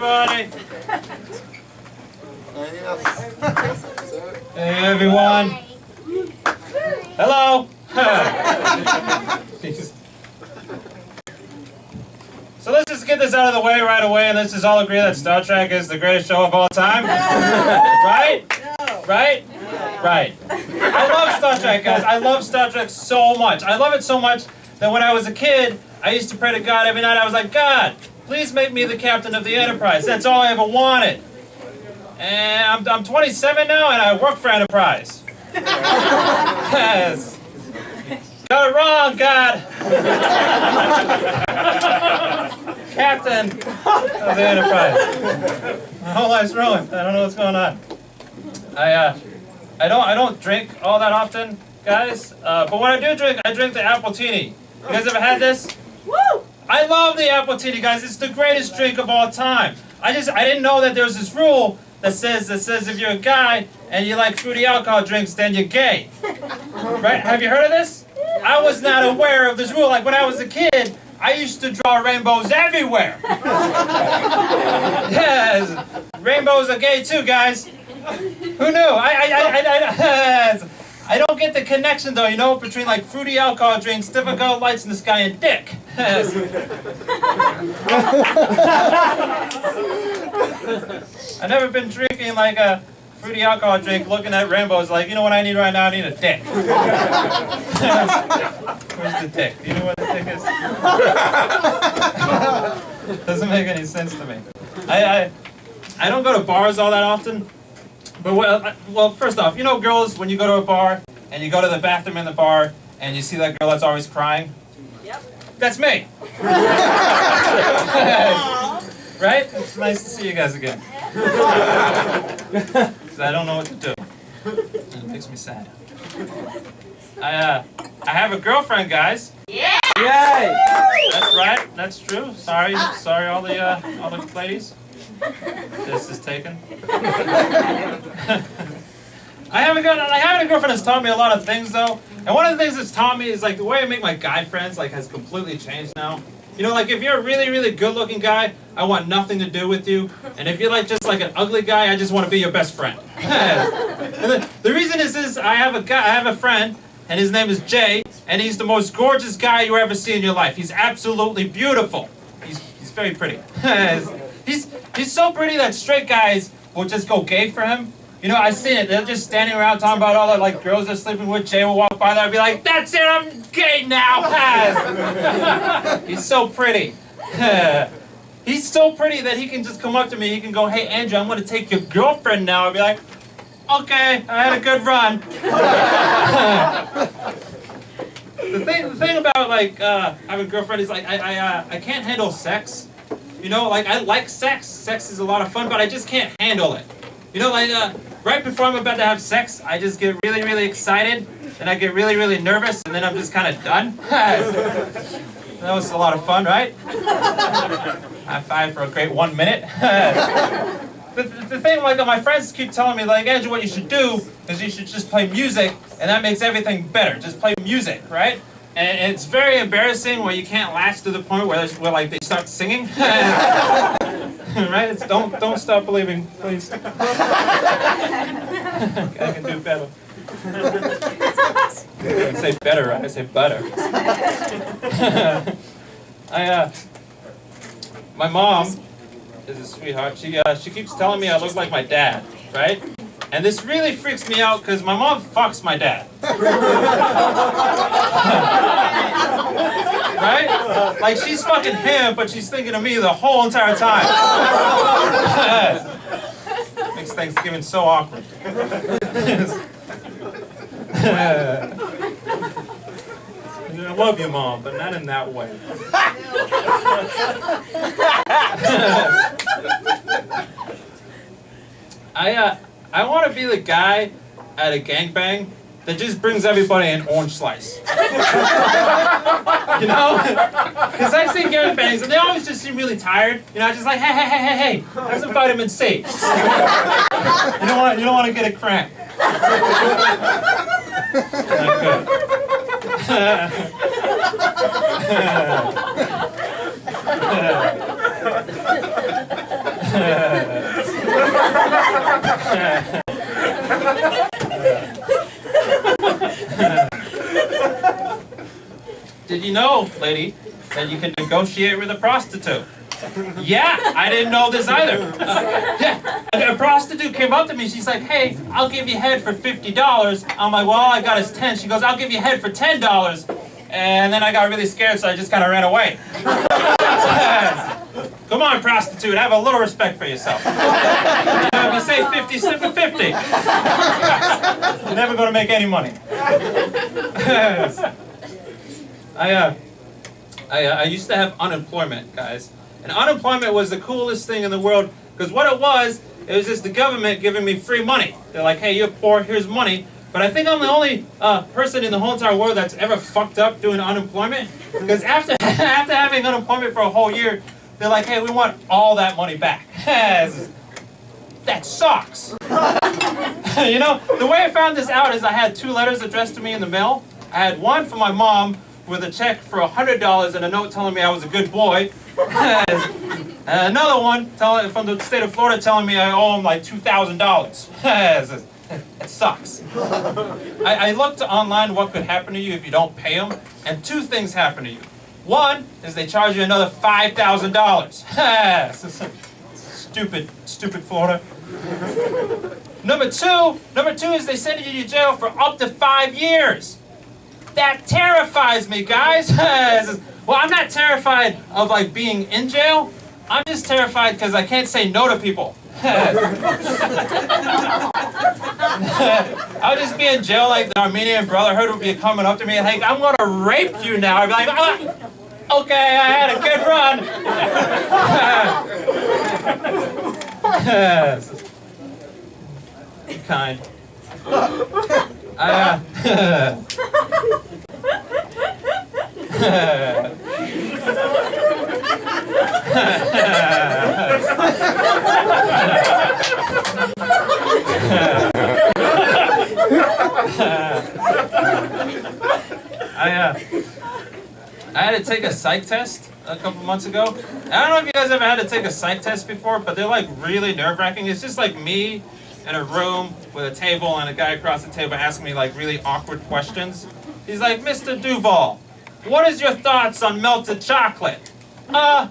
everybody. Hey, everyone. Hello. So let's just get this out of the way right away, and let's just all agree that Star Trek is the greatest show of all time. Right? Right? Right. I love Star Trek, guys. I love Star Trek so much. I love it so much that when I was a kid, I used to pray to God every night. I was like, God, please make me the captain of the Enterprise. That's all I ever wanted. And I'm 27 now, and I work for Enterprise. Yes. Got it wrong, God. Captain of the Enterprise. My whole life's ruined. I don't know what's going on. I don't drink all that often, guys. But when I do drink, I drink the Appletini. You guys ever had this? Woo! I love the Appletini, guys. It's the greatest drink of all time. I didn't know that there was this rule that says if you're a guy and you like fruity alcohol drinks, then you're gay. Right? Have you heard of this? I was not aware of this rule. Like when I was a kid, I used to draw rainbows everywhere. Yes, rainbows are gay too, guys. Who knew? I don't get the connection though, you know, between like fruity alcohol drinks, different colored lights in the sky, and dick. Yes. I've never been drinking like a fruity alcohol drink, looking at rainbows like, you know what I need right now? I need a dick. Where's the dick? Do you know what the dick is? Doesn't make any sense to me. I don't go to bars all that often. But well, first off, you know girls, when you go to a bar and you go to the bathroom in the bar and you see that girl that's always crying? Yep. That's me. Right? It's nice to see you guys again. Because I don't know what to do. It makes me sad. I have a girlfriend, guys. Yeah! Yay! That's right. That's true. Sorry, all the ladies. This is taken. I haven't a girlfriend that's taught me a lot of things though. And one of the things that's taught me is like the way I make my guy friends like has completely changed now. You know, like if you're a really, really good looking guy, I want nothing to do with you. And if you're like just like an ugly guy, I just want to be your best friend. And the reason is I have a friend, and his name is Jay, and he's the most gorgeous guy you ever see in your life. He's absolutely beautiful. He's very pretty. He's so pretty that straight guys will just go gay for him. You know, I've seen it. They're just standing around talking about all the like girls they're sleeping with. Jay will walk by there and be like, "That's it, I'm gay now." He's so pretty. He's so pretty that he can just come up to me. He can go, "Hey, Andrew, I'm going to take your girlfriend now." I'll be like, "Okay, I had a good run." The thing about like having a girlfriend is like I can't handle sex. You know, like I like sex. Sex is a lot of fun, but I just can't handle it. You know, like right before I'm about to have sex, I just get really, really excited, and I get really, really nervous, and then I'm just kind of done. That was a lot of fun, right? High five for a great 1 minute. The thing, like, my friends keep telling me, like, Andrew, what you should do is you should just play music, and that makes everything better. Just play music, right? And it's very embarrassing when you can't last to the point where like they start singing. Right? Don't stop believing, please. I can do better. I didn't say better, right? I say butter. My mom is a sweetheart. She keeps telling me I look like my dad, right? And this really freaks me out because my mom fucks my dad. Right? Like she's fucking him, but she's thinking of me the whole entire time. Makes Thanksgiving so awkward. I love you, Mom, but not in that way. I want to be the guy at a gangbang that just brings everybody an orange slice. You know? Because I've seen gangbangs and they always just seem really tired. You know, just like, hey, have some vitamin C. You don't want to get a cramp. Not good. Did you know, lady, that you can negotiate with a prostitute? Yeah, I didn't know this either. Yeah, a prostitute came up to me. She's like, "Hey, I'll give you head for $50." I'm like, "Well, all I got is 10." She goes, "I'll give you head for $10." And then I got really scared, so I just kind of ran away. Come on, prostitute, have a little respect for yourself. If you say 50, slip a 50. You're never going to make any money. I used to have unemployment, guys. And unemployment was the coolest thing in the world, because what it was just the government giving me free money. They're like, "Hey, you're poor, here's money." But I think I'm the only person in the whole entire world that's ever fucked up doing unemployment. Because after having unemployment for a whole year, they're like, "Hey, we want all that money back." That sucks. You know, the way I found this out is I had 2 letters addressed to me in the mail. I had one from my mom with a check for $100 and a note telling me I was a good boy. And another one from the state of Florida telling me I owe him like $2,000. It sucks. I looked online what could happen to you if you don't pay them, and 2 things happen to you. One is they charge you another $5,000. Stupid Florida. Number two is they send you to jail for up to 5 years. That terrifies me, guys. Well, I'm not terrified of like being in jail. I'm just terrified because I can't say no to people. I'll just be in jail like the Armenian Brotherhood would be coming up to me like, "I'm going to rape you now." I'd be like, "Okay, I had a good run." Be kind. I had to take a psych test a couple months ago. I don't know if you guys ever had to take a psych test before, but they're like really nerve-wracking. It's just like me in a room with a table and a guy across the table asking me like really awkward questions. He's like, "Mr. Duvall, what is your thoughts on melted chocolate?" I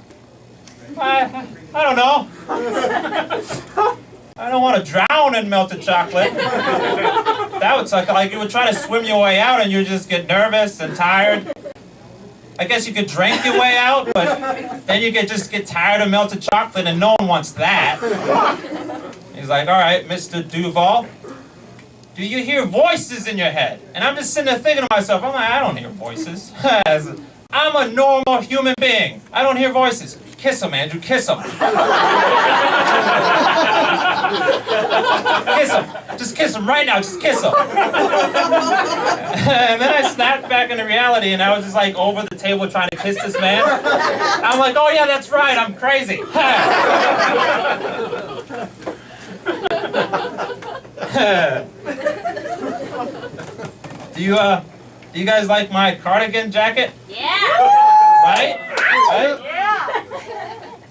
don't know. I don't want to drown in melted chocolate. That would suck. Like you would try to swim your way out and you just get nervous and tired. I guess you could drink your way out, but then you just get tired of melted chocolate and no one wants that. He's like, "All right, Mr. Duvall, do you hear voices in your head?" And I'm just sitting there thinking to myself, I'm like, I don't hear voices. I'm a normal human being. I don't hear voices. Kiss him, Andrew, kiss him. Kiss him. Just kiss him right now, just kiss him. And then I snapped back into reality and I was just like over the table trying to kiss this man. I'm like, "Oh yeah, that's right, I'm crazy." Do you guys like my cardigan jacket? Yeah. Right? Yeah.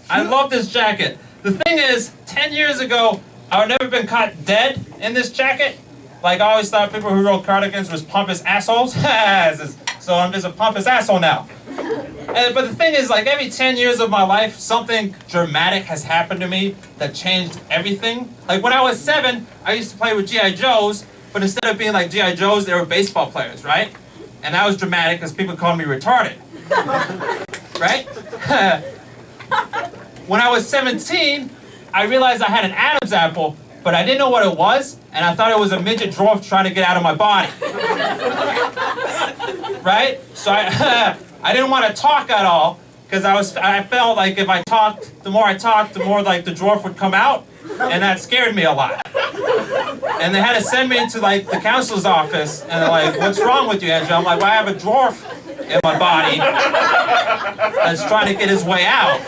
I love this jacket. The thing is, 10 years ago, I would never been caught dead in this jacket. Like I always thought people who wrote cardigans was pompous assholes. So I'm just a pompous asshole now. But the thing is, like every 10 years of my life, something dramatic has happened to me that changed everything. Like when I was 7, I used to play with G.I. Joes, but instead of being like G.I. Joes, they were baseball players, right? And that was dramatic because people called me retarded. Right? When I was 17, I realized I had an Adam's apple, but I didn't know what it was, and I thought it was a midget dwarf trying to get out of my body. Right? So I didn't want to talk at all, because I felt like if I talked, the more I talked, the more like the dwarf would come out, and that scared me a lot. And they had to send me to like the counselor's office, and they're like, "What's wrong with you, Andrew?" I'm like, "Well, I have a dwarf in my body that's trying to get his way out."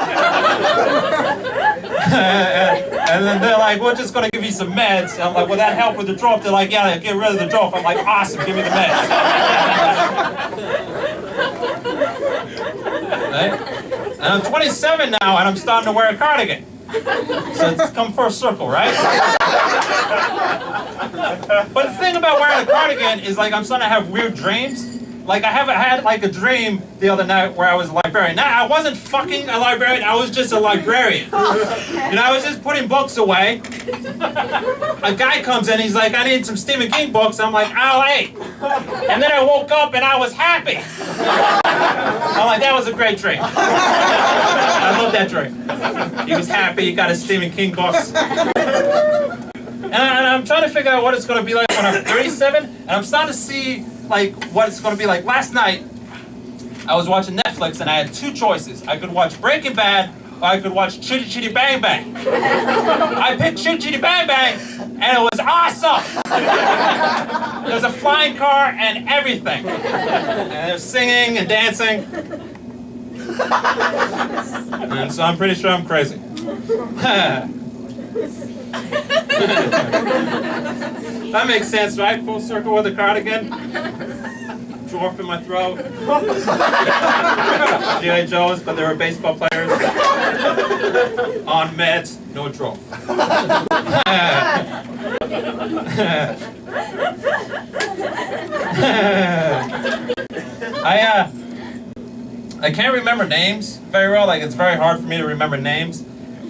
And then they're like, "We're just going to give you some meds." And I'm like, "Will that help with the dwarf?" They're like, "Yeah, get rid of the dwarf." I'm like, "Awesome, give me the meds." Right? And I'm 27 now, and I'm starting to wear a cardigan. So it's come full circle, right? But the thing about wearing a cardigan is like I'm starting to have weird dreams. Like I had like a dream the other night where I was a librarian. Now I wasn't fucking a librarian, I was just a librarian. You know, I was just putting books away. A guy comes in, he's like, I need some Stephen King books. I'm like, I'll wait. And then I woke up and I was happy. I'm like, that was a great dream. I love that dream. He was happy, he got his Stephen King books. And I'm trying to figure out what it's going to be like when I'm 37, and I'm starting to see like what it's going to be like. Last night, I was watching Netflix, and I had two choices. I could watch Breaking Bad, or I could watch Chitty Chitty Bang Bang. I picked Chitty Chitty Bang Bang, and it was awesome. There's a flying car and everything. And they're singing and dancing. And so I'm pretty sure I'm crazy. That makes sense, right? Full circle with a cardigan. Dwarf in my throat. G.I. Joes, but they were baseball players. On meds, no dwarf. I can't remember names very well. Like, it's very hard for me to remember names.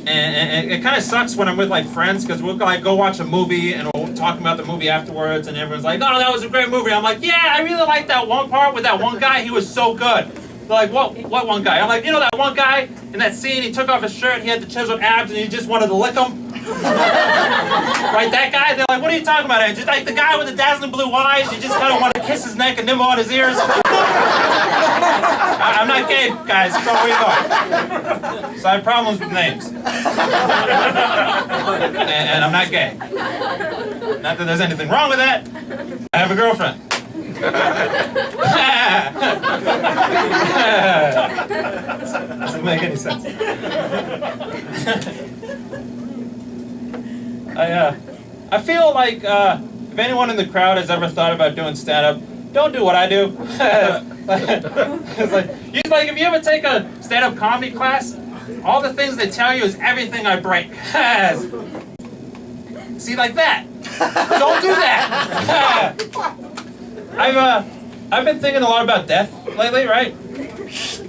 And it kind of sucks when I'm with like friends, because we'll like go watch a movie and we'll talk about the movie afterwards, and everyone's like, oh, that was a great movie. I'm like, yeah, I really liked that one part with that one guy. He was so good. They're like, what one guy? I'm like, you know that one guy in that scene, he took off his shirt, he had the chiseled abs, and he just wanted to lick them? Right, that guy? They're like, what are you talking about? Just like the guy with the dazzling blue eyes, you just kind of want to kiss his neck and nibble on his ears. I'm not gay, guys. So where you going? So I have problems with names. And I'm not gay. Not that there's anything wrong with that. I have a girlfriend. Doesn't make any sense. I feel like if anyone in the crowd has ever thought about doing stand-up, don't do what I do. It's like if you ever take a stand-up comedy class, all the things they tell you is everything I break. See, like that. Don't do that. I've been thinking a lot about death lately, right?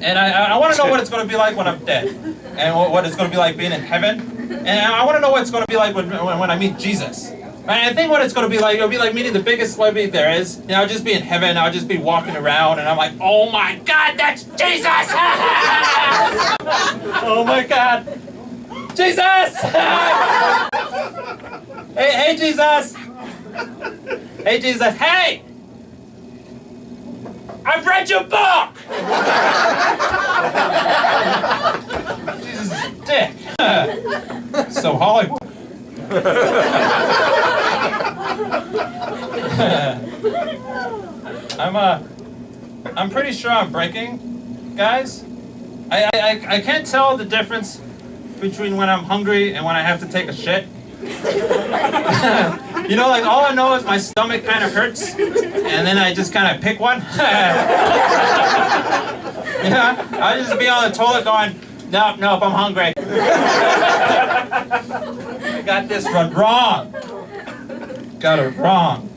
And I want to know what it's going to be like when I'm dead, and what it's going to be like being in heaven, and I want to know what it's going to be like when I meet Jesus. Right? I think what it's going to be like, it'll be like meeting the biggest celebrity there is. You know, I'll just be in heaven, I'll just be walking around, and I'm like, oh my God, that's Jesus! Oh my God, Jesus! Hey, Jesus! Hey, Jesus! Hey! I've read your book! Jesus is a dick. So Hollywood. I'm pretty sure I'm breaking, guys. I can't tell the difference between when I'm hungry and when I have to take a shit. You know, like all I know is my stomach kind of hurts, and then I just kind of pick one. Yeah, I just be on the toilet going, nope, I'm hungry. I got this one wrong. Got it wrong.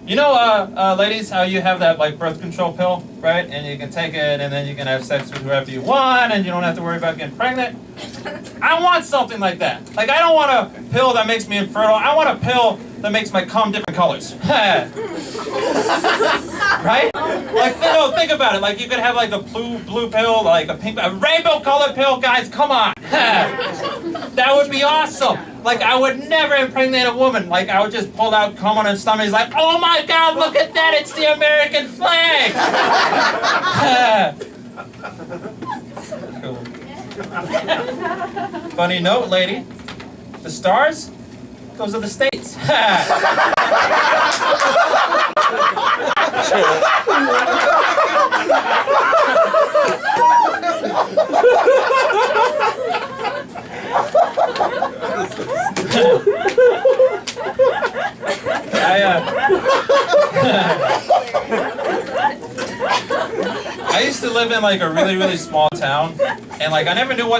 You know, ladies, how you have that like birth control pill, right? And you can take it, and then you can have sex with whoever you want, and you don't have to worry about getting pregnant. I want something like that. Like, I don't want a pill that makes me infertile. I want a pill that makes my cum different colors. Right? Like, think about it. Like, you could have like a blue pill, like a rainbow colored pill. Guys, come on. That would be awesome. Like, I would never impregnate a woman. Like, I would just pull out cum on her stomach. He's like, oh my God, look at that. It's the American flag. Cool. Funny note, lady. The stars, those are the states. I used to live in like a really, really small town, and like I never knew what